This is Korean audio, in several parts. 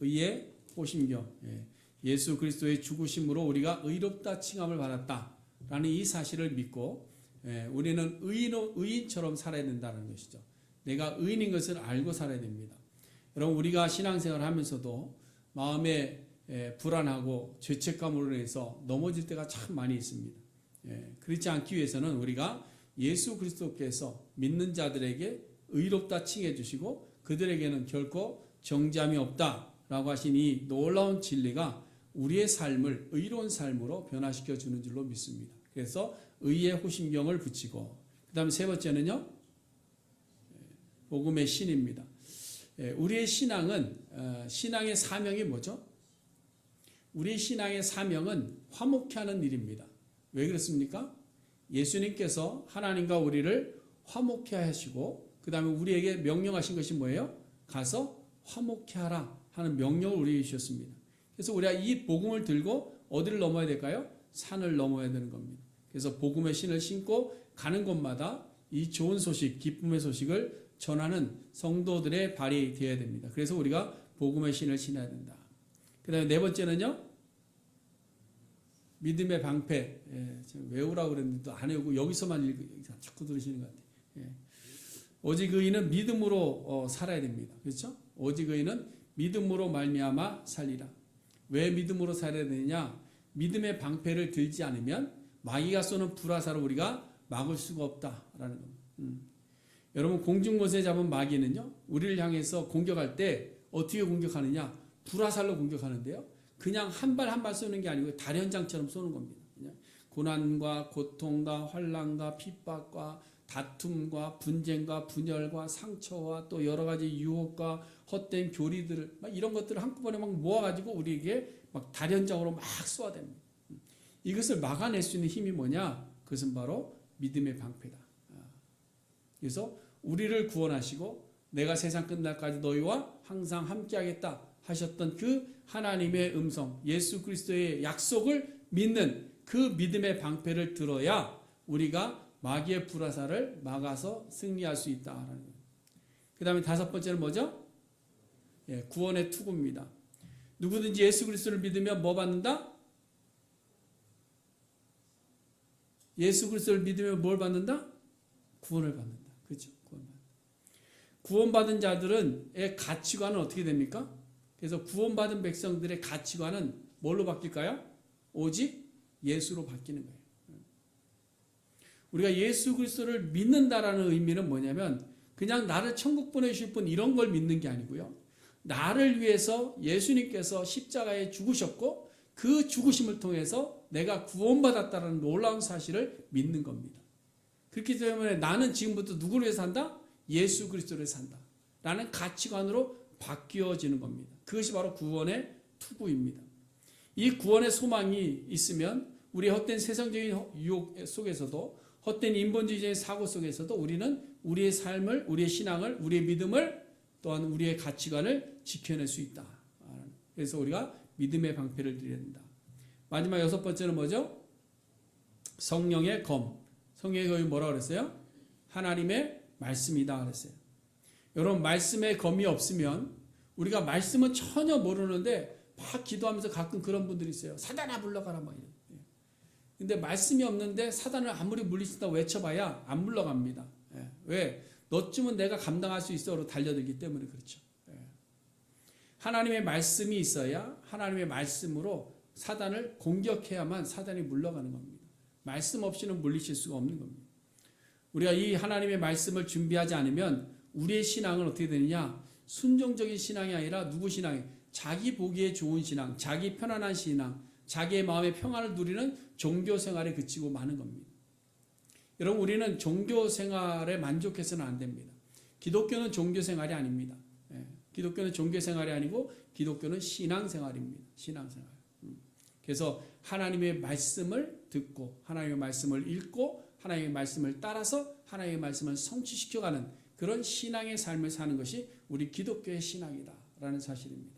의의 호심경. 예수 그리스도의 죽으심으로 우리가 의롭다 칭함을 받았다라는 이 사실을 믿고 우리는 의인처럼 살아야 된다는 것이죠. 내가 의인인 것을 알고 살아야 됩니다. 여러분, 우리가 신앙생활을 하면서도 마음에 불안하고 죄책감으로 인해서 넘어질 때가 참 많이 있습니다. 그렇지 않기 위해서는 우리가 예수 그리스도께서 믿는 자들에게 의롭다 칭해 주시고 그들에게는 결코 정죄함이 없다라고 하신 이 놀라운 진리가 우리의 삶을 의로운 삶으로 변화시켜 주는 줄로 믿습니다. 그래서 의의 호심경을 붙이고, 그 다음에 세 번째는요, 복음의 신입니다. 우리의 신앙은 신앙의 사명이 뭐죠? 우리의 신앙의 사명은 화목케 하는 일입니다. 왜 그렇습니까? 예수님께서 하나님과 우리를 화목케 하시고 그 다음에 우리에게 명령하신 것이 뭐예요? 가서 화목케 하라 하는 명령을 우리에게 주셨습니다. 그래서 우리가 이 복음을 들고 어디를 넘어야 될까요? 산을 넘어야 되는 겁니다. 그래서 복음의 신을 신고 가는 곳마다 이 좋은 소식, 기쁨의 소식을 전하는 성도들의 발이 되어야 됩니다. 그래서 우리가 복음의 신을 신어야 된다. 그 다음에 네 번째는요, 믿음의 방패. 외우라고 그랬는데 또 안 외우고 여기서만 자꾸 들으시는 것 같아요. 오직 의인은 믿음으로 살아야 됩니다. 그렇죠? 오직 의인은 믿음으로 말미암아 살리라. 왜 믿음으로 살아야 되느냐? 믿음의 방패를 들지 않으면 마귀가 쏘는 불화살을 우리가 막을 수가 없다라는 겁니다. 여러분, 공중곳에 잡은 마귀는요, 우리를 향해서 공격할 때 어떻게 공격하느냐? 불화살로 공격하는데요, 그냥 한 발 한 발 쏘는 게 아니고 달연장처럼 쏘는 겁니다. 고난과 고통과 환난과 핍박과 다툼과 분쟁과 분열과 상처와 또 여러 가지 유혹과 헛된 교리들을 막 이런 것들을 한꺼번에 막 모아가지고 우리에게 막 달연장으로 막 쏘아댑니다. 이것을 막아낼 수 있는 힘이 뭐냐? 그것은 바로 믿음의 방패다. 그래서 우리를 구원하시고 내가 세상 끝날까지 너희와 항상 함께하겠다 하셨던 그 하나님의 음성, 예수 그리스도의 약속을 믿는 그 믿음의 방패를 들어야 우리가 마귀의 불화살을 막아서 승리할 수 있다라는 거예요. 그 다음에 다섯 번째는 뭐죠? 구원의 투구입니다. 누구든지 예수 그리스도를 믿으면 뭐 받는다? 예수 그리스도를 믿으면 뭘 받는다? 구원을 받는다. 그렇죠? 구원받은 자들의 가치관은 어떻게 됩니까? 그래서 구원받은 백성들의 가치관은 뭘로 바뀔까요? 오직 예수로 바뀌는 거예요. 우리가 예수 그리스도를 믿는다라는 의미는 뭐냐면 그냥 나를 천국 보내주실 분 이런 걸 믿는 게 아니고요. 나를 위해서 예수님께서 십자가에 죽으셨고 그 죽으심을 통해서 내가 구원받았다는 놀라운 사실을 믿는 겁니다. 그렇기 때문에 나는 지금부터 누구를 위해서 산다? 예수 그리스도를 산다. 라는 가치관으로 바뀌어지는 겁니다. 그것이 바로 구원의 투구입니다. 이 구원의 소망이 있으면 우리 헛된 세상적인 유혹 속에서도 헛된 인본주의적인 사고 속에서도 우리는 우리의 삶을, 우리의 신앙을, 우리의 믿음을 또한 우리의 가치관을 지켜낼 수 있다. 그래서 우리가 믿음의 방패를 드려야 된다. 마지막 여섯 번째는 뭐죠? 성령의 검. 성령의 검이 뭐라고 그랬어요? 하나님의 말씀이다 그랬어요. 여러분, 말씀의 검이 없으면 우리가 말씀은 전혀 모르는데 막 기도하면서 가끔 그런 분들이 있어요. 사단아 물러가라 막 이런. 근데 말씀이 없는데 사단을 아무리 물리친다고 외쳐봐야 안 물러갑니다. 왜? 너쯤은 내가 감당할 수 있어로 달려들기 때문에 그렇죠. 하나님의 말씀이 있어야 하나님의 말씀으로 사단을 공격해야만 사단이 물러가는 겁니다. 말씀 없이는 물리칠 수가 없는 겁니다. 우리가 이 하나님의 말씀을 준비하지 않으면 우리의 신앙은 어떻게 되느냐? 순종적인 신앙이 아니라 누구 신앙이? 자기 보기에 좋은 신앙, 자기 편안한 신앙, 자기의 마음의 평안을 누리는 종교 생활에 그치고 마는 겁니다. 여러분, 우리는 종교 생활에 만족해서는 안 됩니다. 기독교는 종교 생활이 아닙니다. 기독교는 종교 생활이 아니고 기독교는 신앙 생활입니다. 신앙 생활. 그래서 하나님의 말씀을 듣고 하나님의 말씀을 읽고 하나님의 말씀을 따라서 하나님의 말씀을 성취시켜가는 그런 신앙의 삶을 사는 것이 우리 기독교의 신앙이다라는 사실입니다.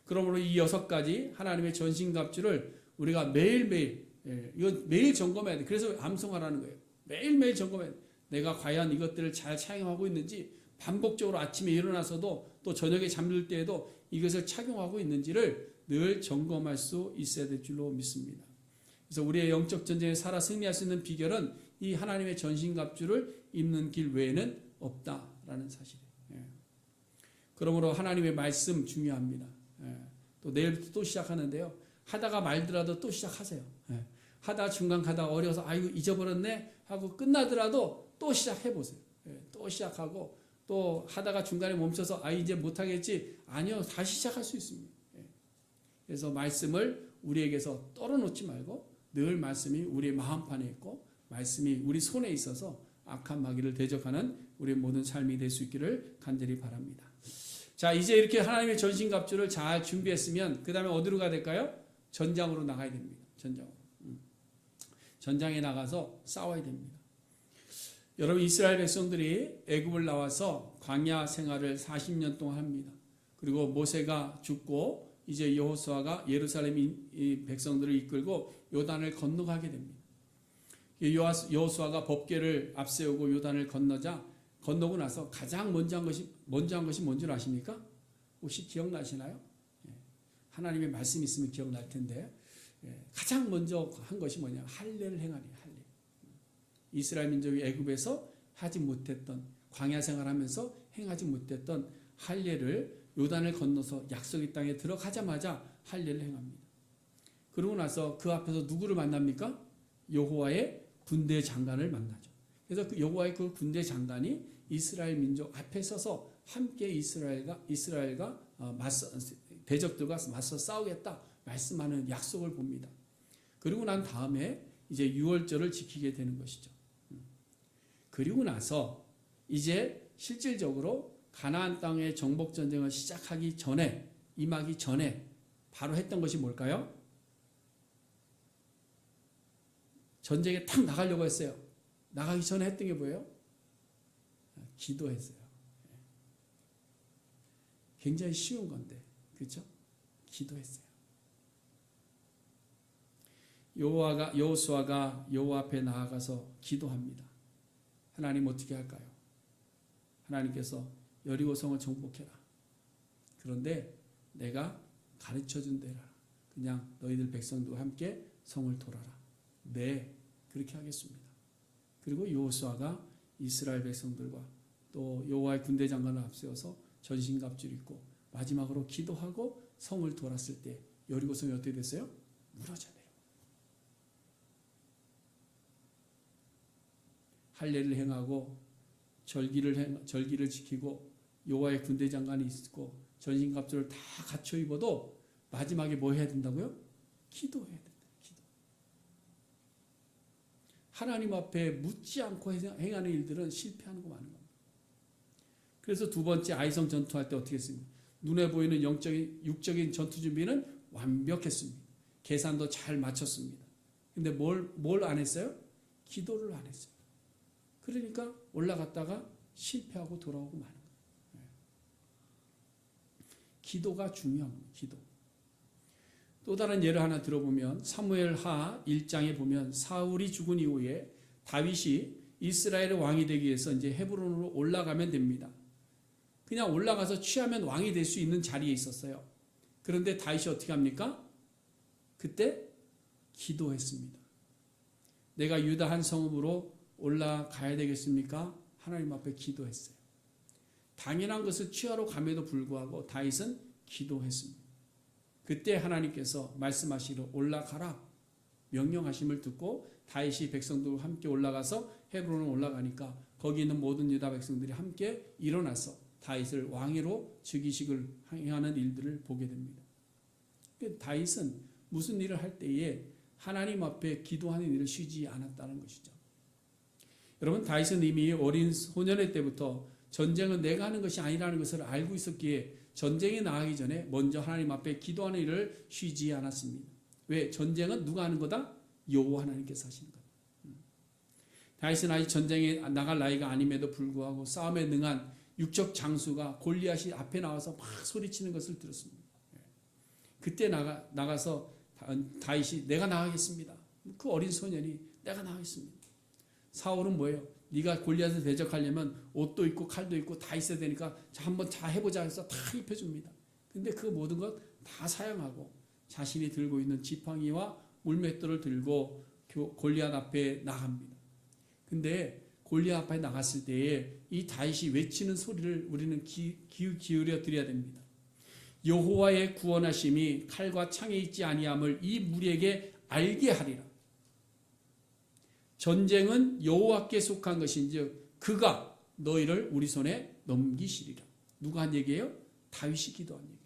그러므로 이 6가지 하나님의 전신갑주를 우리가 매일매일, 이건 매일 점검해야 돼. 그래서 암송하라는 거예요. 매일매일 점검해야 돼. 내가 과연 이것들을 잘 사용하고 있는지 반복적으로 아침에 일어나서도 또 저녁에 잠들 때에도 이것을 착용하고 있는지를 늘 점검할 수 있어야 될 줄로 믿습니다. 그래서 우리의 영적 전쟁에 살아 승리할 수 있는 비결은 이 하나님의 전신갑주를 입는 길 외에는 없다라는 사실이에요. 그러므로 하나님의 말씀 중요합니다. 또 내일부터 또 시작하는데요. 하다가 말더라도 또 시작하세요. 하다 중간 가다 어려서 아이고 잊어버렸네 하고 끝나더라도 또 시작해보세요. 또 시작하고 또 하다가 중간에 멈춰서 이제 못하겠지. 아니요. 다시 시작할 수 있습니다. 그래서 말씀을 우리에게서 떨어놓지 말고 늘 말씀이 우리의 마음판에 있고 말씀이 우리 손에 있어서 악한 마귀를 대적하는 우리의 모든 삶이 될 수 있기를 간절히 바랍니다. 자, 이제 이렇게 하나님의 전신갑주를 잘 준비했으면 그 다음에 어디로 가야 될까요? 전장으로 나가야 됩니다. 전장에 나가서 싸워야 됩니다. 여러분, 이스라엘 백성들이 애굽을 나와서 광야 생활을 40년 동안 합니다. 그리고 모세가 죽고 이제 여호수아가 예루살렘 백성들을 이끌고 요단을 건너가게 됩니다. 여호수아가 법궤를 앞세우고 요단을 건너고 나서 가장 먼저 한 것이 뭔지 아십니까? 혹시 기억나시나요? 하나님의 말씀이 있으면 기억날 텐데 가장 먼저 한 것이 뭐냐? 할례를 행하니 할례. 이스라엘 민족이 애굽에서 하지 못했던 광야 생활하면서 행하지 못했던 할례를 요단을 건너서 약속의 땅에 들어가자마자 할례를 행합니다. 그러고 나서 그 앞에서 누구를 만납니까? 여호와의 군대 장관을 만나죠. 그래서 그 여호와의 그 군대 장관이 이스라엘 민족 앞에 서서 함께 이스라엘과 대적들과 맞서 싸우겠다 말씀하는 약속을 봅니다. 그리고 난 다음에 이제 유월절을 지키게 되는 것이죠. 그리고 나서 이제 실질적으로 가나안 땅의 정복 전쟁을 시작하기 전에 임하기 전에 바로 했던 것이 뭘까요? 전쟁에 탁 나가려고 했어요. 나가기 전에 했던 게 뭐예요? 기도했어요. 굉장히 쉬운 건데, 그렇죠? 기도했어요. 여호수아가 여호와 앞에 나아가서 기도합니다. 하나님 어떻게 할까요? 하나님께서 여리고성을 정복해라. 그런데 내가 가르쳐준 대로 그냥 너희들 백성들과 함께 성을 돌아라. 네, 그렇게 하겠습니다. 그리고 여호수아가 이스라엘 백성들과 또 여호와의 군대 장관을 앞세워서 전신갑주를 입고 마지막으로 기도하고 성을 돌았을 때 여리고성이 어떻게 됐어요? 무너져내요. 할례를 행하고 절기를 지키고 여호와의 군대 장관이 있고 전신갑주를 다 갖춰 입어도 마지막에 뭐 해야 된다고요? 기도해야 된다. 기도. 하나님 앞에 묻지 않고 행하는 일들은 실패하는 거 많은 겁니다. 그래서 두 번째 아이성 전투할 때 어떻게 했습니까? 눈에 보이는 육적인 전투 준비는 완벽했습니다. 계산도 잘 맞췄습니다. 근데 뭘 안 했어요? 기도를 안 했어요. 그러니까 올라갔다가 실패하고 돌아오고 마는 거예요. 기도가 중요합니다. 기도. 또 다른 예를 하나 들어보면 사무엘하 1장에 보면 사울이 죽은 이후에 다윗이 이스라엘의 왕이 되기 위해서 이제 헤브론으로 올라가면 됩니다. 그냥 올라가서 취하면 왕이 될 수 있는 자리에 있었어요. 그런데 다윗이 어떻게 합니까? 그때 기도했습니다. 내가 유다 한 성읍으로 올라가야 되겠습니까? 하나님 앞에 기도했어요. 당연한 것을 취하러 감에도 불구하고 다윗은 기도했습니다. 그때 하나님께서 말씀하시기로 올라가라 명령하심을 듣고 다윗이 백성들과 함께 올라가서 헤브론으로 올라가니까 거기 있는 모든 유다 백성들이 함께 일어나서 다윗을 왕위로 즉위식을 행하는 일들을 보게 됩니다. 다윗은 무슨 일을 할 때에 하나님 앞에 기도하는 일을 쉬지 않았다는 것이죠. 여러분, 다윗은 이미 어린 소년의 때부터 전쟁은 내가 하는 것이 아니라는 것을 알고 있었기에 전쟁에 나가기 전에 먼저 하나님 앞에 기도하는 일을 쉬지 않았습니다. 왜? 전쟁은 누가 하는 거다? 여호와 하나님께서 하시는 거다. 다윗은 아직 전쟁에 나갈 나이가 아님에도 불구하고 싸움에 능한 육적 장수가 골리앗이 앞에 나와서 막 소리치는 것을 들었습니다. 그때 나가서 다윗이 내가 나가겠습니다. 그 어린 소년이 내가 나가겠습니다. 사울은 뭐예요? 네가 골리앗을 대적하려면 옷도 있고 칼도 있고 다 있어야 되니까 자 한번 다 해보자 해서 다 입혀줍니다. 근데 그 모든 것 다 사양하고 자신이 들고 있는 지팡이와 물맷돌을 들고 골리앗 앞에 나갑니다. 근데 골리앗 앞에 나갔을 때에 이 다윗이 외치는 소리를 우리는 기울여 드려야 됩니다. 여호와의 구원하심이 칼과 창에 있지 아니함을 이 무리에게 알게 하리라. 전쟁은 여호와께 속한 것인즉 그가 너희를 우리 손에 넘기시리라. 누가 한 얘기예요? 다윗이 기도한 얘기예요.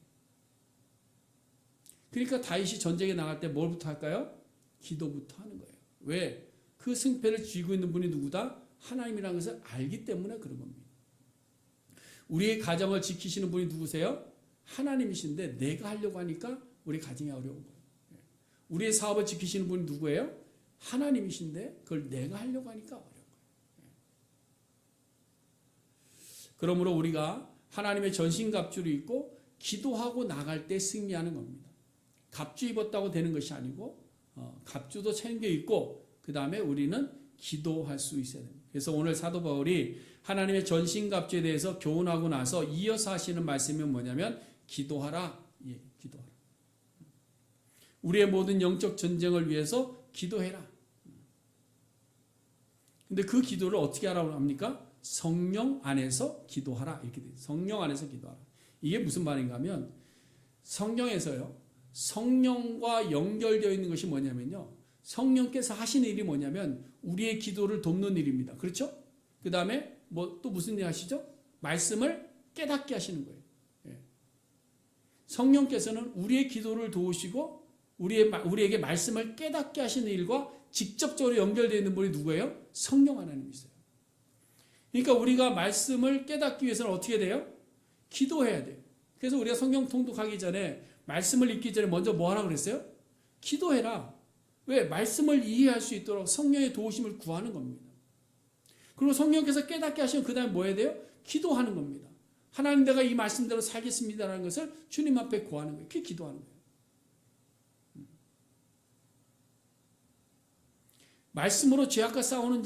그러니까 다윗이 전쟁에 나갈 때 뭘부터 할까요? 기도부터 하는 거예요. 왜? 그 승패를 쥐고 있는 분이 누구다? 하나님이라는 것을 알기 때문에 그런 겁니다. 우리의 가정을 지키시는 분이 누구세요? 하나님이신데 내가 하려고 하니까 우리 가정이 어려운 거예요. 우리의 사업을 지키시는 분이 누구예요? 하나님이신데 그걸 내가 하려고 하니까 어려운 거예요. 그러므로 우리가 하나님의 전신갑주를 입고 기도하고 나갈 때 승리하는 겁니다. 갑주 입었다고 되는 것이 아니고 갑주도 챙겨 입고 그 다음에 우리는 기도할 수 있어야 됩니다. 그래서 오늘 사도 바울이 하나님의 전신갑주에 대해서 교훈하고 나서 이어서 하시는 말씀이 뭐냐면 기도하라. 예, 기도하라. 우리의 모든 영적 전쟁을 위해서 기도해라. 근데 그 기도를 어떻게 하라고 합니까? 성령 안에서 기도하라. 이렇게 돼요. 성령 안에서 기도하라. 이게 무슨 말인가 하면 성령에서요. 성령과 연결되어 있는 것이 뭐냐면요. 성령께서 하시는 일이 뭐냐면 우리의 기도를 돕는 일입니다. 그렇죠? 그 다음에 또 무슨 일 하시죠? 말씀을 깨닫게 하시는 거예요. 예. 성령께서는 우리의 기도를 도우시고 우리에게 말씀을 깨닫게 하시는 일과 직접적으로 연결되어 있는 분이 누구예요? 성령 하나님이세요. 그러니까 우리가 말씀을 깨닫기 위해서는 어떻게 돼요? 기도해야 돼요. 그래서 우리가 성경 통독하기 전에 말씀을 읽기 전에 먼저 뭐 하라 그랬어요? 기도해라. 왜? 말씀을 이해할 수 있도록 성령의 도우심을 구하는 겁니다. 그리고 성령께서 깨닫게 하시면 그 다음에 뭐 해야 돼요? 기도하는 겁니다. 하나님 내가 이 말씀대로 살겠습니다라는 것을 주님 앞에 구하는 거예요. 그게 기도하는 거예요. 말씀으로 죄악과 싸우는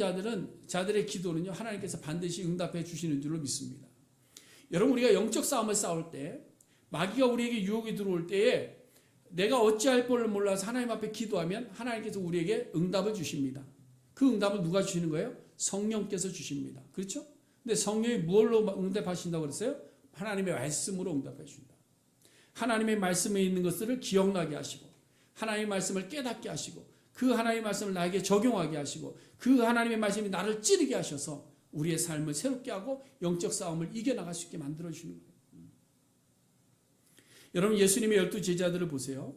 자들의 기도는요, 하나님께서 반드시 응답해 주시는 줄로 믿습니다. 여러분, 우리가 영적 싸움을 싸울 때, 마귀가 우리에게 유혹이 들어올 때에 내가 어찌할 바를 몰라서 하나님 앞에 기도하면 하나님께서 우리에게 응답을 주십니다. 그 응답을 누가 주시는 거예요? 성령께서 주십니다. 그렇죠? 근데 성령이 무엇로 응답하신다고 그랬어요? 하나님의 말씀으로 응답해 주신다. 하나님의 말씀에 있는 것들을 기억나게 하시고 하나님의 말씀을 깨닫게 하시고 그 하나님의 말씀을 나에게 적용하게 하시고 그 하나님의 말씀이 나를 찌르게 하셔서 우리의 삶을 새롭게 하고 영적 싸움을 이겨나갈 수 있게 만들어주시는 거예요. 여러분, 예수님의 12제자들을 보세요.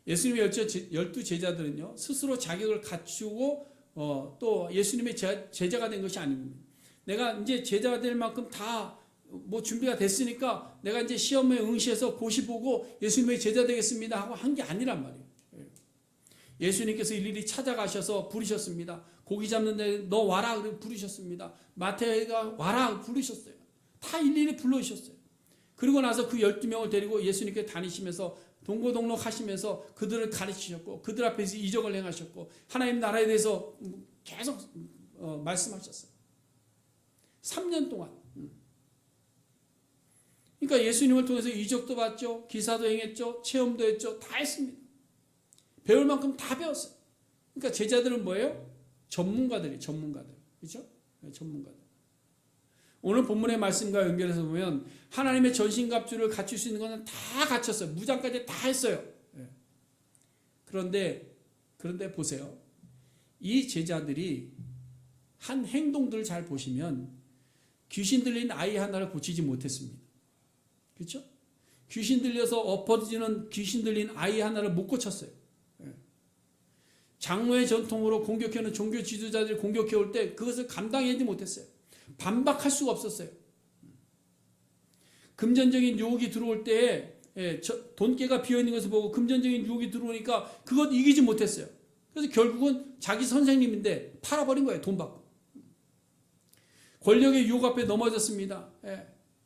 예수님의 12제자들은요, 스스로 자격을 갖추고 또 예수님의 제자가 된 것이 아닙니다. 내가 이제 제자가 될 만큼 다 준비가 됐으니까 내가 이제 시험에 응시해서 고시 보고 예수님의 제자 되겠습니다 하고 한 게 아니란 말이에요. 예수님께서 일일이 찾아가셔서 부르셨습니다. 고기 잡는데 너 와라 부르셨습니다. 마태가 와라 부르셨어요. 다 일일이 불러주셨어요. 그리고 나서 그 12명을 데리고 예수님께 다니시면서 동고동록 하시면서 그들을 가르치셨고 그들 앞에서 이적을 행하셨고 하나님 나라에 대해서 계속 말씀하셨어요. 3년 동안. 그러니까 예수님을 통해서 이적도 봤죠. 기사도 행했죠. 체험도 했죠. 다 했습니다. 배울 만큼 다 배웠어요. 그러니까 제자들은 뭐예요? 전문가들. 그렇죠? 전문가들. 오늘 본문의 말씀과 연결해서 보면 하나님의 전신갑주를 갖출 수 있는 것은 다 갖췄어요. 무장까지 다 했어요. 그런데 보세요. 이 제자들이 한 행동들을 잘 보시면 귀신 들린 아이 하나를 고치지 못했습니다. 그렇죠? 귀신 들려서 엎어지는 귀신 들린 아이 하나를 못 고쳤어요. 장로의 전통으로 공격해오는 종교 지도자들이 공격해올 때 그것을 감당하지 못했어요. 반박할 수가 없었어요. 금전적인 유혹이 들어올 때에 돈깨가 비어있는 것을 보고 금전적인 유혹이 들어오니까 그것 이기지 못했어요. 그래서 결국은 자기 선생님인데 팔아버린 거예요. 돈 받고. 권력의 유혹 앞에 넘어졌습니다.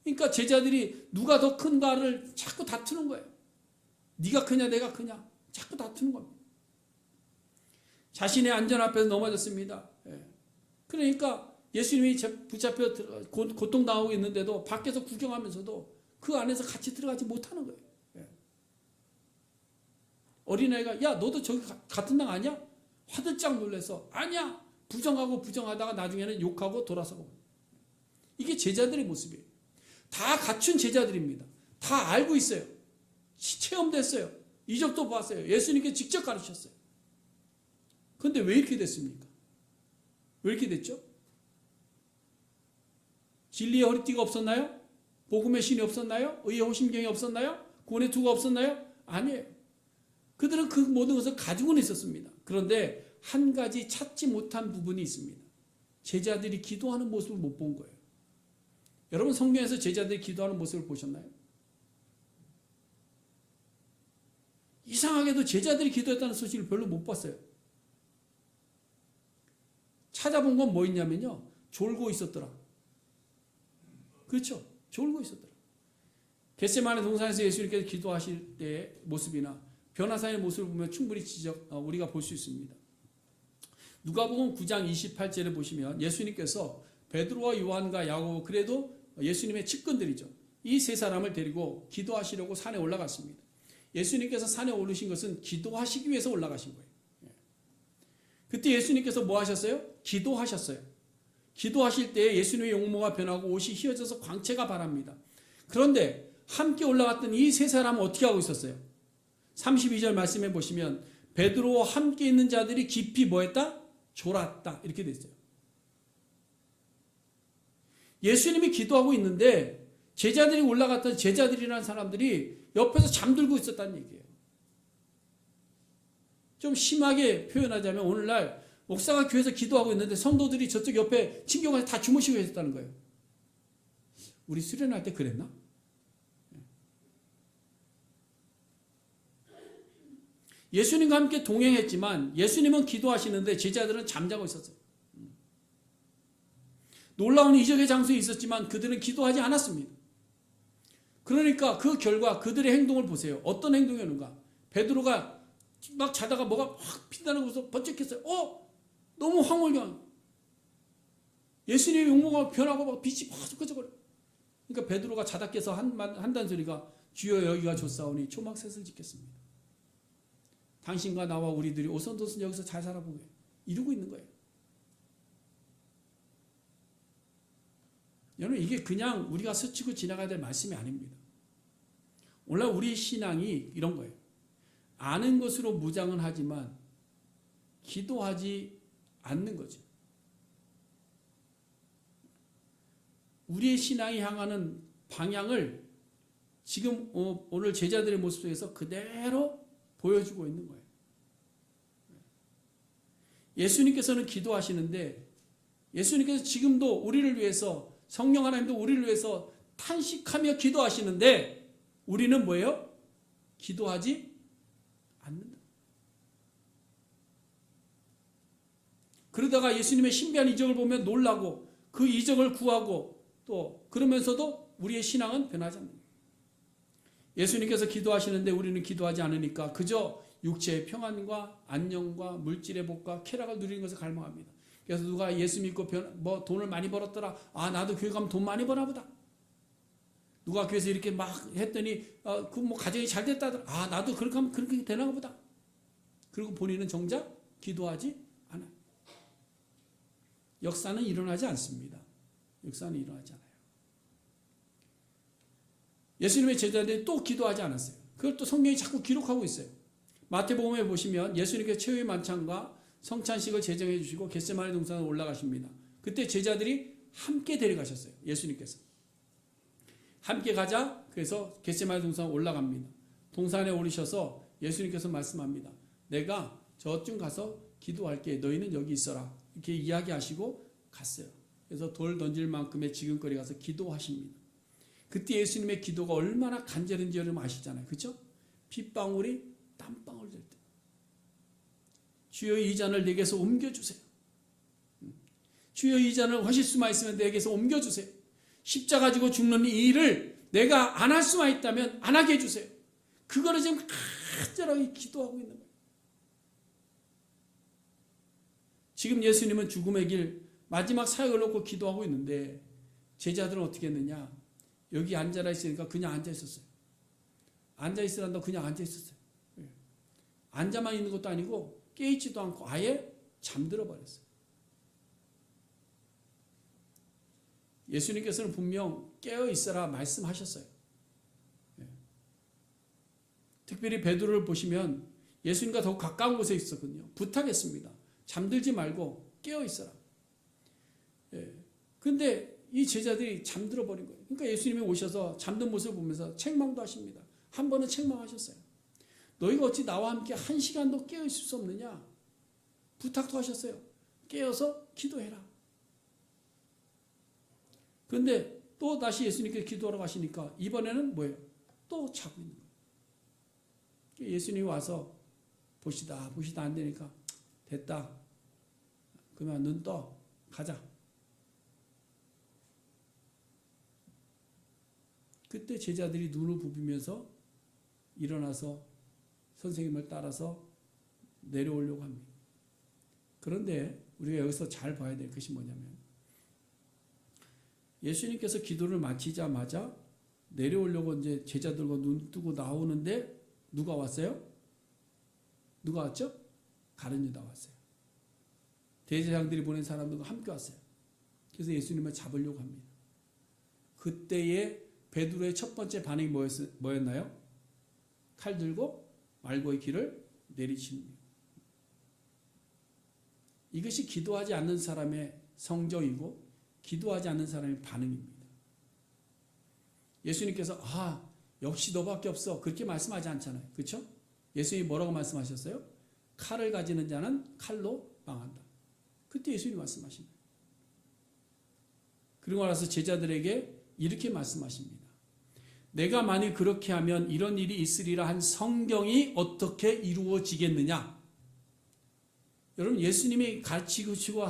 그러니까 제자들이 누가 더 큰가를 자꾸 다투는 거예요. 네가 크냐 내가 크냐 자꾸 다투는 겁니다. 자신의 안전 앞에서 넘어졌습니다. 그러니까 예수님이 붙잡혀 고통당하고 있는데도 밖에서 구경하면서도 그 안에서 같이 들어가지 못하는 거예요. 어린아이가 야 너도 저기 같은 당 아니야? 화들짝 놀라서 아니야 부정하고 부정하다가 나중에는 욕하고 돌아서고. 이게 제자들의 모습이에요. 다 갖춘 제자들입니다. 다 알고 있어요. 체험됐어요. 이적도 봤어요. 예수님께 직접 가르쳤어요. 그런데 왜 이렇게 됐습니까? 왜 이렇게 됐죠? 진리의 허리띠가 없었나요? 복음의 신이 없었나요? 의의 호심경이 없었나요? 구원의 투가 없었나요? 아니에요. 그들은 그 모든 것을 가지고는 있었습니다. 그런데 한 가지 찾지 못한 부분이 있습니다. 제자들이 기도하는 모습을 못 본 거예요. 여러분 성경에서 제자들이 기도하는 모습을 보셨나요? 이상하게도 제자들이 기도했다는 소식을 별로 못 봤어요. 찾아본 건 뭐 있냐면요. 졸고 있었더라. 그렇죠. 졸고 있었더라. 겟세마네 동산에서 예수님께서 기도하실 때의 모습이나 변화산의 모습을 보면 충분히 우리가 볼 수 있습니다. 누가복음 9장 28절에 보시면 예수님께서 베드로와 요한과 야고보 그래도 예수님의 측근들이죠. 이 세 사람을 데리고 기도하시려고 산에 올라갔습니다. 예수님께서 산에 오르신 것은 기도하시기 위해서 올라가신 거예요. 그때 예수님께서 뭐 하셨어요? 기도하셨어요. 기도하실 때 예수님의 용모가 변하고 옷이 휘어져서 광채가 바랍니다. 그런데 함께 올라갔던 이 세 사람은 어떻게 하고 있었어요? 32절 말씀해 보시면 베드로와 함께 있는 자들이 깊이 뭐했다? 졸았다. 이렇게 돼 있어요. 예수님이 기도하고 있는데 제자들이 올라갔던 제자들이라는 사람들이 옆에서 잠들고 있었다는 얘기예요. 좀 심하게 표현하자면 오늘날 목사가 교회에서 기도하고 있는데 성도들이 저쪽 옆에 친교관에 다 주무시고 있었다는 거예요. 우리 수련할 때 그랬나? 예수님과 함께 동행했지만 예수님은 기도하시는데 제자들은 잠자고 있었어요. 놀라운 이적의 장소에 있었지만 그들은 기도하지 않았습니다. 그러니까 그 결과 그들의 행동을 보세요. 어떤 행동이었는가? 베드로가 막 자다가 뭐가 확 핀다는 것을 번쩍했어요. 너무 황홀경. 예수님의 용모가 변하고 막 빛이 확 끄적거려. 그러니까 베드로가 자다 깨서 한다는 소리가 주여 여기가 좋사오니 초막셋을 짓겠습니다. 당신과 나와 우리들이 오손도손 여기서 잘 살아보게 이루고 있는 거예요. 여러분 이게 그냥 우리가 스치고 지나가야 될 말씀이 아닙니다. 오늘날 우리 신앙이 이런 거예요. 아는 것으로 무장은 하지만 기도하지 않는 거죠. 우리의 신앙이 향하는 방향을 지금 오늘 제자들의 모습 속에서 그대로 보여주고 있는 거예요. 예수님께서는 기도하시는데 예수님께서 지금도 우리를 위해서 성령 하나님도 우리를 위해서 탄식하며 기도하시는데 우리는 뭐예요? 기도하지 않는다. 그러다가 예수님의 신비한 이적을 보면 놀라고 그 이적을 구하고 또 그러면서도 우리의 신앙은 변하지 않는다. 예수님께서 기도하시는데 우리는 기도하지 않으니까 그저 육체의 평안과 안녕과 물질의 복과 쾌락을 누리는 것을 갈망합니다. 그래서 누가 예수 믿고 돈을 많이 벌었더라. 나도 교회 가면 돈 많이 버나 보다. 누가 교회에서 이렇게 막 했더니 가정이 잘 됐다더라. 나도 그렇게 하면 그렇게 되나 보다. 그리고 본인은 정작 기도하지 않아요. 역사는 일어나지 않습니다. 역사는 일어나지 않아요. 예수님의 제자들이 또 기도하지 않았어요. 그걸 또 성경이 자꾸 기록하고 있어요. 마태복음에 보시면 예수님께서 최후의 만찬과 성찬식을 제정해 주시고 겟세마네 동산에 올라가십니다. 그때 제자들이 함께 데려가셨어요. 예수님께서. 함께 가자. 그래서 겟세마네 동산에 올라갑니다. 동산에 오르셔서 예수님께서 말씀합니다. 내가 저쯤 가서 기도할게. 너희는 여기 있어라. 이렇게 이야기하시고 갔어요. 그래서 돌 던질 만큼의 지근거리 가서 기도하십니다. 그때 예수님의 기도가 얼마나 간절한지 여러분 아시잖아요. 그렇죠? 핏방울이 땀방울 될 때. 주여 이 잔을 내게서 옮겨주세요. 주여 이 잔을 하실 수만 있으면 내게서 옮겨주세요. 십자가 지고 죽는 이 일을 내가 안 할 수만 있다면 안 하게 해주세요. 그거를 지금 간절하게 기도하고 있는 거예요. 지금 예수님은 죽음의 길 마지막 사역을 놓고 기도하고 있는데 제자들은 어떻게 했느냐? 여기 앉아 있으니까 그냥 앉아 있었어요. 앉아 있으란다 그냥 앉아 있었어요. 앉아만 있는 것도 아니고 깨있지도 않고 아예 잠들어 버렸어요. 예수님께서는 분명 깨어 있어라 말씀하셨어요. 특별히 베드로를 보시면 예수님과 더욱 가까운 곳에 있었거든요. 부탁했습니다. 잠들지 말고 깨어 있어라. 그런데 이 제자들이 잠들어 버린 거예요. 그러니까 예수님이 오셔서 잠든 모습을 보면서 책망도 하십니다. 한 번은 책망하셨어요. 너희가 어찌 나와 함께 한 시간도 깨어 있을 수 없느냐? 부탁도 하셨어요. 깨어서 기도해라. 그런데 또 다시 예수님께 기도하러 가시니까 이번에는 뭐예요? 또 자고 있는 거예요. 예수님이 와서 보시다 안 되니까 됐다. 그러면 눈 떠. 가자. 그때 제자들이 눈을 부비면서 일어나서 선생님을 따라서 내려오려고 합니다. 그런데 우리가 여기서 잘 봐야 될 것이 뭐냐면 예수님께서 기도를 마치자마자 내려오려고 이제 제자들과 눈 뜨고 나오는데 누가 왔어요? 누가 왔죠? 가룟 유다 왔어요. 대제사장들이 보낸 사람들과 함께 왔어요. 그래서 예수님을 잡으려고 합니다. 그때의 베드로의 첫 번째 반응이 뭐였나요? 칼 들고 말고의 길을 내리치는 거예요. 이것이 기도하지 않는 사람의 성정이고 기도하지 않는 사람의 반응입니다. 예수님께서 역시 너밖에 없어 그렇게 말씀하지 않잖아요. 그렇죠? 예수님이 뭐라고 말씀하셨어요? 칼을 가지는 자는 칼로 망한다. 그때 예수님이 말씀하십니다. 그리고 나서 제자들에게 이렇게 말씀하십니다. 내가 만일 그렇게 하면 이런 일이 있으리라 한 성경이 어떻게 이루어지겠느냐? 여러분 예수님이 가르치시려고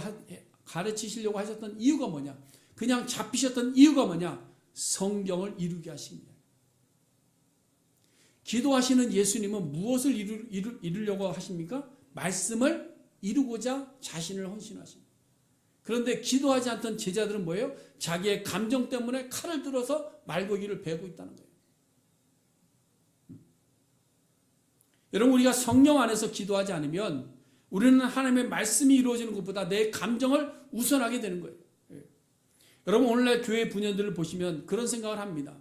하셨던 이유가 뭐냐? 그냥 잡히셨던 이유가 뭐냐? 성경을 이루게 하십니다. 기도하시는 예수님은 무엇을 이루려고 하십니까? 말씀을 이루고자 자신을 헌신하십니다. 그런데 기도하지 않던 제자들은 뭐예요? 자기의 감정 때문에 칼을 들어서 말고기를 베고 있다는 거예요. 여러분 우리가 성령 안에서 기도하지 않으면 우리는 하나님의 말씀이 이루어지는 것보다 내 감정을 우선하게 되는 거예요. 여러분 오늘날 교회 분연들을 보시면 그런 생각을 합니다.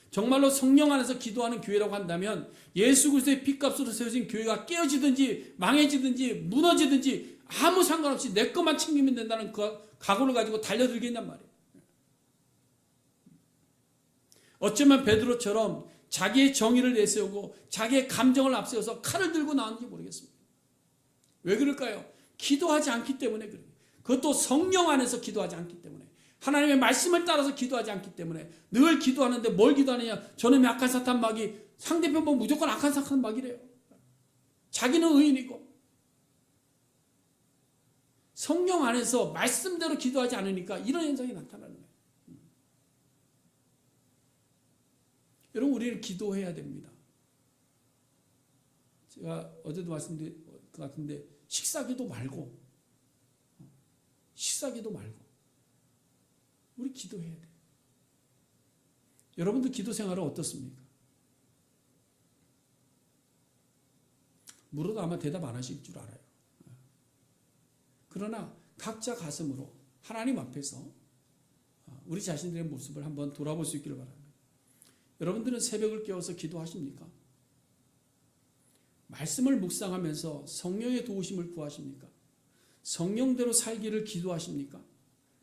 정말로 성령 안에서 기도하는 교회라고 한다면 예수 그리스도의 피값으로 세워진 교회가 깨어지든지 망해지든지 무너지든지 아무 상관없이 내 것만 챙기면 된다는 그 각오를 가지고 달려들겠냔 말이에요. 어쩌면 베드로처럼 자기의 정의를 내세우고 자기의 감정을 앞세워서 칼을 들고 나왔는지 모르겠습니다. 왜 그럴까요? 기도하지 않기 때문에 그래요. 그것도 성령 안에서 기도하지 않기 때문에 하나님의 말씀을 따라서 기도하지 않기 때문에 늘 기도하는데 뭘 기도하느냐? 저놈의 악한 사탄 마귀 상대편 보면 무조건 악한 사탄 마귀래요. 자기는 의인이고 성령 안에서 말씀대로 기도하지 않으니까 이런 현상이 나타나는 거예요. 여러분 우리는 기도해야 됩니다. 제가 어제도 말씀드린 것 같은데 식사기도 말고 우리 기도해야 돼요. 여러분들 기도 생활은 어떻습니까? 물어도 아마 대답 안 하실 줄 알아요. 그러나 각자 가슴으로 하나님 앞에서 우리 자신들의 모습을 한번 돌아볼 수 있기를 바랍니다. 여러분들은 새벽을 깨워서 기도하십니까? 말씀을 묵상하면서 성령의 도우심을 구하십니까? 성령대로 살기를 기도하십니까?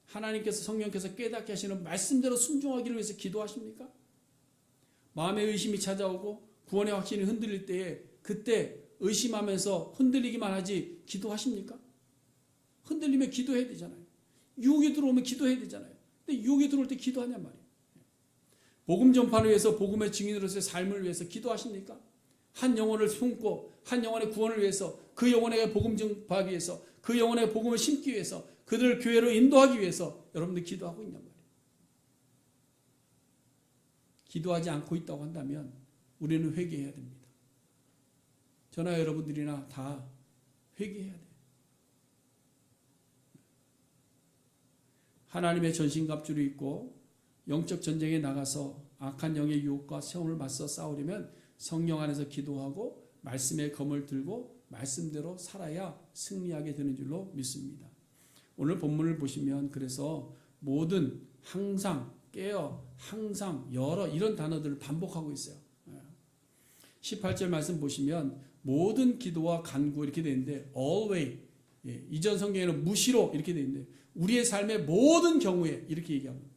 하나님께서 성령께서 깨닫게 하시는 말씀대로 순종하기를 위해서 기도하십니까? 마음의 의심이 찾아오고 구원의 확신이 흔들릴 때에 그때 의심하면서 흔들리기만 하지 기도하십니까? 흔들리면 기도해야 되잖아요. 유혹이 들어오면 기도해야 되잖아요. 근데 유혹이 들어올 때 기도하냔 말이에요. 복음 전파를 위해서 복음의 증인으로서의 삶을 위해서 기도하십니까? 한 영혼을 품고 한 영혼의 구원을 위해서 그 영혼에게 복음 전파하기 위해서 그 영혼의 복음을 심기 위해서 그들을 교회로 인도하기 위해서 여러분들 기도하고 있냔 말이에요. 기도하지 않고 있다고 한다면 우리는 회개해야 됩니다. 저나 여러분들이나 다 회개해야 돼요. 하나님의 전신갑주를 입고 영적 전쟁에 나가서 악한 영의 유혹과 세움을 맞서 싸우려면 성령 안에서 기도하고 말씀의 검을 들고 말씀대로 살아야 승리하게 되는 줄로 믿습니다. 오늘 본문을 보시면 그래서 모든, 항상, 깨어, 항상, 여러 이런 단어들을 반복하고 있어요. 18절 말씀 보시면 모든 기도와 간구 이렇게 되어 있는데 always, 이전 성경에는 무시로 이렇게 되어 있는데 우리의 삶의 모든 경우에 이렇게 얘기합니다.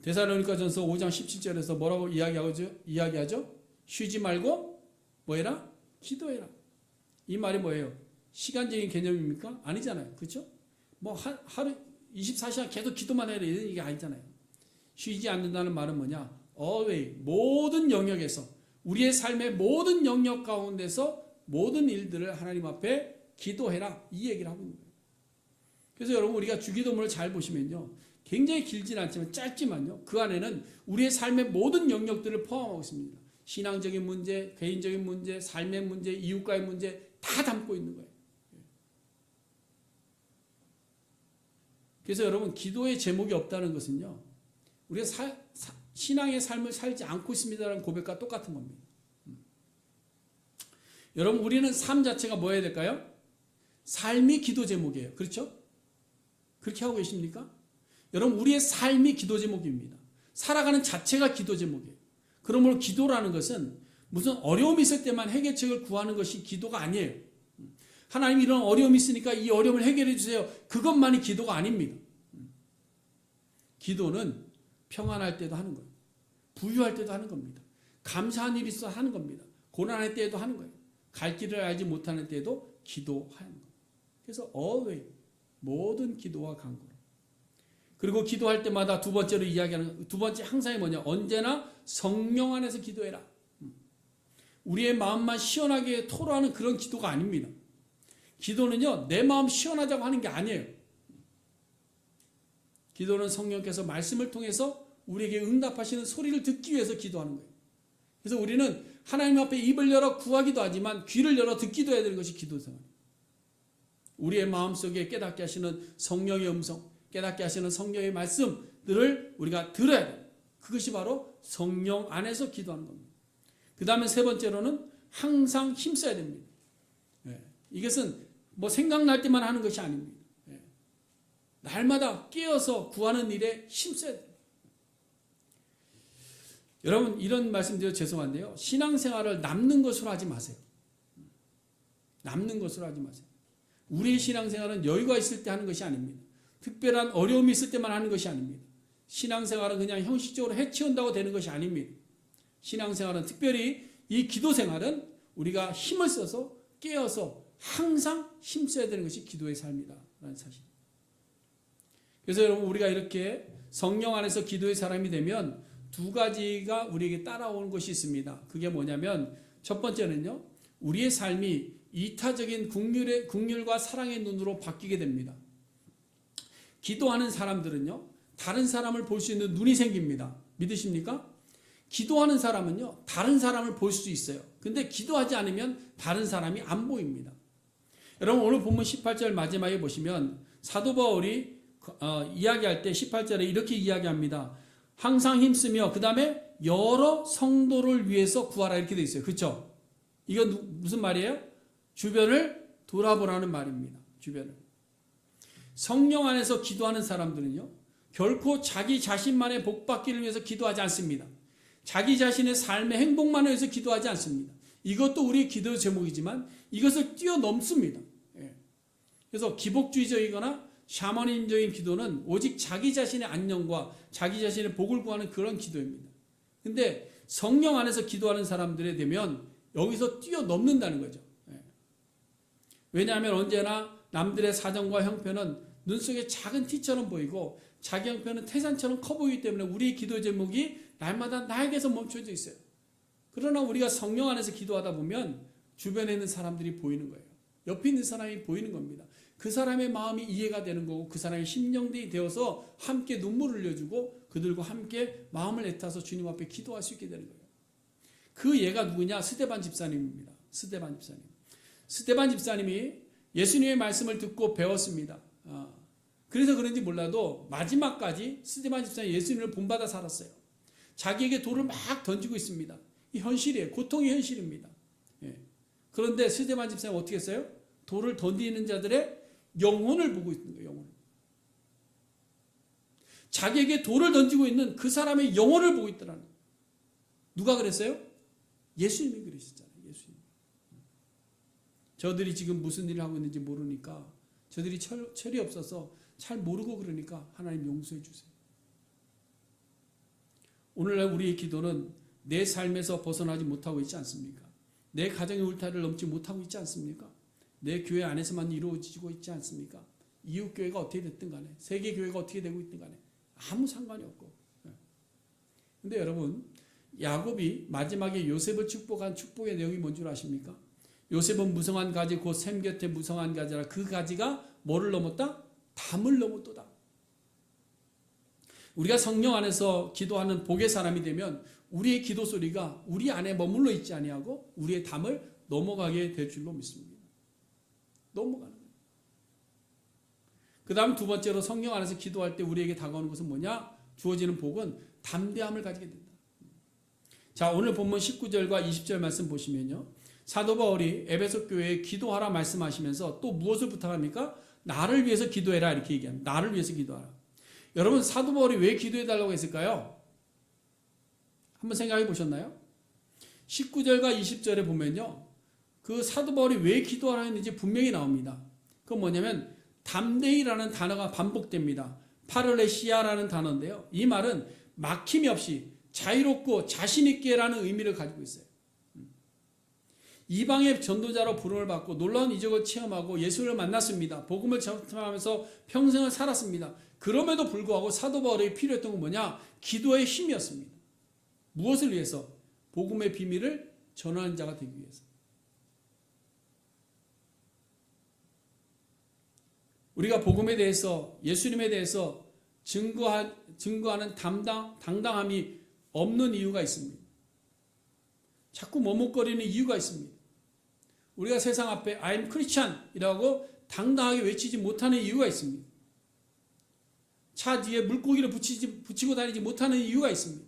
데살로니가전서 5장 17절에서 뭐라고 이야기하죠? 쉬지 말고 뭐해라? 기도해라. 이 말이 뭐예요? 시간적인 개념입니까? 아니잖아요. 그렇죠? 뭐 하루 24시간 계속 기도만 해라 이런 얘기 아니잖아요. 쉬지 않는다는 말은 뭐냐? always, 모든 영역에서, 우리의 삶의 모든 영역 가운데서 모든 일들을 하나님 앞에 기도해라 이 얘기를 하고 있는 거예요. 그래서 여러분 우리가 주기도문을 잘 보시면요, 굉장히 길진 않지만 짧지만요, 그 안에는 우리의 삶의 모든 영역들을 포함하고 있습니다. 신앙적인 문제, 개인적인 문제, 삶의 문제, 이웃과의 문제 다 담고 있는 거예요. 그래서 여러분 기도의 제목이 없다는 것은요, 우리가 신앙의 삶을 살지 않고 있습니다라는 고백과 똑같은 겁니다. 여러분 우리는 삶 자체가 뭐 해야 될까요? 삶이 기도 제목이에요. 그렇죠? 그렇게 하고 계십니까? 여러분 우리의 삶이 기도 제목입니다. 살아가는 자체가 기도 제목이에요. 그러므로 기도라는 것은 무슨 어려움이 있을 때만 해결책을 구하는 것이 기도가 아니에요. 하나님 이런 어려움이 있으니까 이 어려움을 해결해 주세요. 그것만이 기도가 아닙니다. 기도는 평안할 때도 하는 거예요. 부유할 때도 하는 겁니다. 감사한 일이 있어 하는 겁니다. 고난할 때에도 하는 거예요. 갈 길을 알지 못하는 때에도 기도하는 거예요. 그래서 always, 모든 기도와 간구로. 그리고 기도할 때마다 두 번째로 이야기하는, 두 번째 항상이 뭐냐? 언제나 성령 안에서 기도해라. 우리의 마음만 시원하게 토로하는 그런 기도가 아닙니다. 기도는요, 내 마음 시원하자고 하는 게 아니에요. 기도는 성령께서 말씀을 통해서 우리에게 응답하시는 소리를 듣기 위해서 기도하는 거예요. 그래서 우리는 하나님 앞에 입을 열어 구하기도 하지만 귀를 열어 듣기도 해야 되는 것이 기도 생활이에요. 우리의 마음속에 깨닫게 하시는 성령의 음성, 깨닫게 하시는 성령의 말씀들을 우리가 들어야 돼요. 그것이 바로 성령 안에서 기도하는 겁니다. 그 다음에 세 번째로는 항상 힘써야 됩니다. 이것은 뭐 생각날 때만 하는 것이 아닙니다. 날마다 깨어서 구하는 일에 힘써야 돼요. 여러분 이런 말씀드려 죄송한데요, 신앙생활을 남는 것으로 하지 마세요. 남는 것으로 하지 마세요. 우리의 신앙생활은 여유가 있을 때 하는 것이 아닙니다. 특별한 어려움이 있을 때만 하는 것이 아닙니다. 신앙생활은 그냥 형식적으로 해치운다고 되는 것이 아닙니다. 신앙생활은 특별히 이 기도생활은 우리가 힘을 써서 깨어서 항상 힘써야 되는 것이 기도의 삶이다라는 사실. 그래서 여러분 우리가 이렇게 성령 안에서 기도의 사람이 되면 두 가지가 우리에게 따라오는 것이 있습니다. 그게 뭐냐면 첫 번째는요, 우리의 삶이 이타적인 긍휼과 사랑의 눈으로 바뀌게 됩니다. 기도하는 사람들은요, 다른 사람을 볼 수 있는 눈이 생깁니다. 믿으십니까? 기도하는 사람은요, 다른 사람을 볼 수 있어요. 근데 기도하지 않으면 다른 사람이 안 보입니다. 여러분 오늘 본문 18절 마지막에 보시면 사도 바울이 이야기할 때 18절에 이렇게 이야기합니다. 항상 힘쓰며 그 다음에 여러 성도를 위해서 구하라 이렇게 되어 있어요. 그렇죠? 이건 무슨 말이에요? 주변을 돌아보라는 말입니다. 주변을. 성령 안에서 기도하는 사람들은요, 결코 자기 자신만의 복받기를 위해서 기도하지 않습니다. 자기 자신의 삶의 행복만을 위해서 기도하지 않습니다. 이것도 우리의 기도 제목이지만 이것을 뛰어넘습니다. 그래서 기복주의적이거나 샤머니즘적인 기도는 오직 자기 자신의 안녕과 자기 자신의 복을 구하는 그런 기도입니다. 근데 성령 안에서 기도하는 사람들에 되면 여기서 뛰어넘는다는 거죠. 왜냐하면 언제나 남들의 사정과 형편은 눈 속에 작은 티처럼 보이고 자기 형편은 태산처럼 커 보이기 때문에 우리의 기도 제목이 날마다 나에게서 멈춰져 있어요. 그러나 우리가 성령 안에서 기도하다 보면 주변에 있는 사람들이 보이는 거예요. 옆에 있는 사람이 보이는 겁니다. 그 사람의 마음이 이해가 되는 거고 그 사람의 심령들이 되어서 함께 눈물을 흘려주고 그들과 함께 마음을 애타서 주님 앞에 기도할 수 있게 되는 거예요. 그 예가 누구냐? 스데반 집사님입니다. 스데반 집사님. 스데반 집사님이 예수님의 말씀을 듣고 배웠습니다. 그래서 그런지 몰라도 마지막까지 스데반 집사님이 예수님을 본받아 살았어요. 자기에게 돌을 막 던지고 있습니다. 이 현실이에요. 고통의 현실입니다. 예. 그런데 스데반 집사님 어떻게 했어요? 돌을 던지는 자들의 영혼을 보고 있는 거예요. 영혼. 자기에게 돌을 던지고 있는 그 사람의 영혼을 보고 있더라는 거예요. 누가 그랬어요? 예수님이 그러시잖아요. 예수님. 저들이 지금 무슨 일을 하고 있는지 모르니까, 저들이 철이 없어서 잘 모르고 그러니까 하나님 용서해 주세요. 오늘날 우리의 기도는 내 삶에서 벗어나지 못하고 있지 않습니까? 내 가정의 울타리를 넘지 못하고 있지 않습니까? 내 교회 안에서만 이루어지고 있지 않습니까? 이웃교회가 어떻게 됐든 간에, 세계교회가 어떻게 되고 있든 간에 아무 상관이 없고. 근데 여러분, 야곱이 마지막에 요셉을 축복한 축복의 내용이 뭔 줄 아십니까? 요셉은 무성한 가지 곧 샘 곁에 무성한 가지라. 그 가지가 뭐를 넘었다? 담을 넘었도다. 우리가 성령 안에서 기도하는 복의 사람이 되면 우리의 기도 소리가 우리 안에 머물러 있지 아니하고 우리의 담을 넘어가게 될 줄로 믿습니다. 넘어가는 거예요. 그 다음 두 번째로 성령 안에서 기도할 때 우리에게 다가오는 것은 뭐냐? 주어지는 복은 담대함을 가지게 된다. 자, 오늘 본문 19절과 20절 말씀 보시면요, 사도 바울이 에베소 교회에 기도하라 말씀하시면서 또 무엇을 부탁합니까? 나를 위해서 기도해라 이렇게 얘기합니다. 나를 위해서 기도하라. 여러분, 사도 바울이 왜 기도해달라고 했을까요? 한번 생각해 보셨나요? 19절과 20절에 보면요, 그 사도 바울이 왜 기도하라 했는지 분명히 나옵니다. 그건 뭐냐면 담대히라는 단어가 반복됩니다. 파르레시아라는 단어인데요, 이 말은 막힘이 없이 자유롭고 자신있게라는 의미를 가지고 있어요. 이방의 전도자로 부름을 받고 놀라운 이적을 체험하고 예수를 만났습니다. 복음을 전하면서 평생을 살았습니다. 그럼에도 불구하고 사도 바울에게 필요했던 건 뭐냐? 기도의 힘이었습니다. 무엇을 위해서? 복음의 비밀을 전하는 자가 되기 위해서. 우리가 복음에 대해서, 예수님에 대해서 증거하는 당당함이 없는 이유가 있습니다. 자꾸 머뭇거리는 이유가 있습니다. 우리가 세상 앞에 I'm Christian 이라고 당당하게 외치지 못하는 이유가 있습니다. 차 뒤에 물고기를 붙이고 다니지 못하는 이유가 있습니다.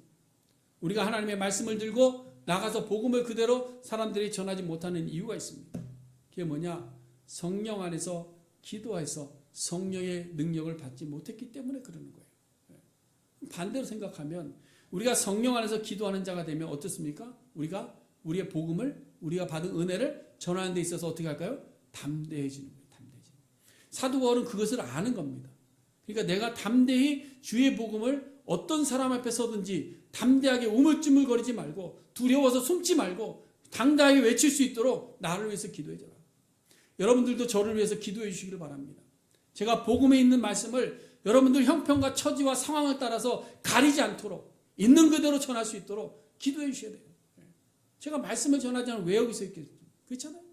우리가 하나님의 말씀을 들고 나가서 복음을 그대로 사람들이 전하지 못하는 이유가 있습니다. 그게 뭐냐? 성령 안에서 기도해서 성령의 능력을 받지 못했기 때문에 그러는 거예요. 반대로 생각하면 우리가 성령 안에서 기도하는 자가 되면 어떻습니까? 우리가 우리의 복음을, 우리가 받은 은혜를 전하는 데 있어서 어떻게 할까요? 담대해지는 거예요. 담대해지는. 사도 바울은 그것을 아는 겁니다. 그러니까 내가 담대히 주의 복음을 어떤 사람 앞에 서든지 담대하게 우물쭈물거리지 말고 두려워서 숨지 말고 당당하게 외칠 수 있도록 나를 위해서 기도해줘라. 여러분들도 저를 위해서 기도해 주시기를 바랍니다. 제가 복음에 있는 말씀을 여러분들 형편과 처지와 상황을 따라서 가리지 않도록 있는 그대로 전할 수 있도록 기도해 주셔야 돼요. 제가 말씀을 전하지 않으면 왜 여기서 있겠죠? 그렇잖아요.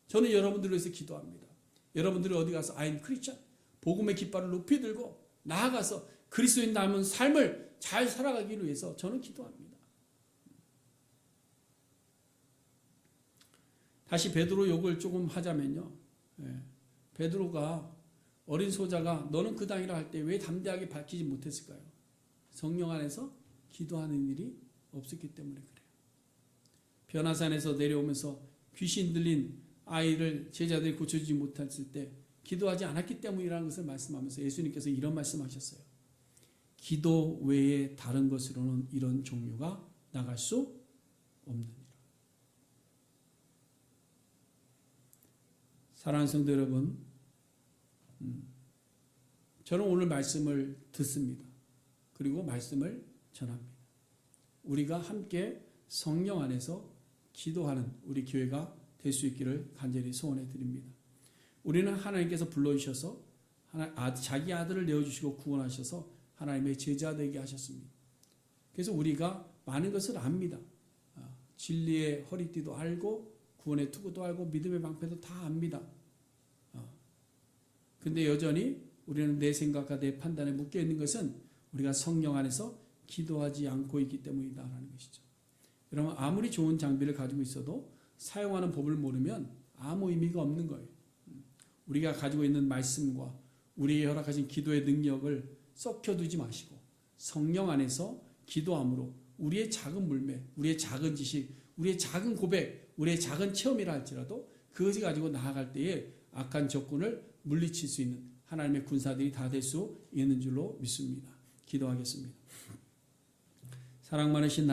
저는 여러분들을 위해서 기도합니다. 여러분들이 어디 가서 I'm Christian, 복음의 깃발을 높이 들고 나아가서 그리스도인 닮은 삶을 잘 살아가기 위해서 저는 기도합니다. 다시 베드로 욕을 조금 하자면요, 베드로가 어린 소자가 너는 그 당이라 할 때 왜 담대하게 밝히지 못했을까요? 성령 안에서 기도하는 일이 없었기 때문에 그래요. 변화산에서 내려오면서 귀신 들린 아이를 제자들이 고쳐주지 못했을 때 기도하지 않았기 때문이라는 것을 말씀하면서 예수님께서 이런 말씀하셨어요. 기도 외에 다른 것으로는 이런 종류가 나갈 수 없느니라. 사랑하는 성도 여러분, 저는 오늘 말씀을 듣습니다. 그리고 말씀을 전합니다. 우리가 함께 성령 안에서 기도하는 우리 교회가 될 수 있기를 간절히 소원해 드립니다. 우리는 하나님께서 불러주셔서 자기 아들을 내어주시고 구원하셔서 하나님의 제자 되게 하셨습니다. 그래서 우리가 많은 것을 압니다. 진리의 허리띠도 알고 구원의 투구도 알고 믿음의 방패도 다 압니다. 근데 여전히 우리는 내 생각과 내 판단에 묶여 있는 것은 우리가 성령 안에서 기도하지 않고 있기 때문이다라는 것이죠. 여러분, 아무리 좋은 장비를 가지고 있어도 사용하는 법을 모르면 아무 의미가 없는 거예요. 우리가 가지고 있는 말씀과 우리의 허락하신 기도의 능력을 썩혀두지 마시고 성령 안에서 기도함으로 우리의 작은 물매, 우리의 작은 지식, 우리의 작은 고백, 우리의 작은 체험이라 할지라도 그것을 가지고 나아갈 때에 악한 적군을 물리칠 수 있는 하나님의 군사들이 다 될 수 있는 줄로 믿습니다. 기도하겠습니다. 사랑 많으신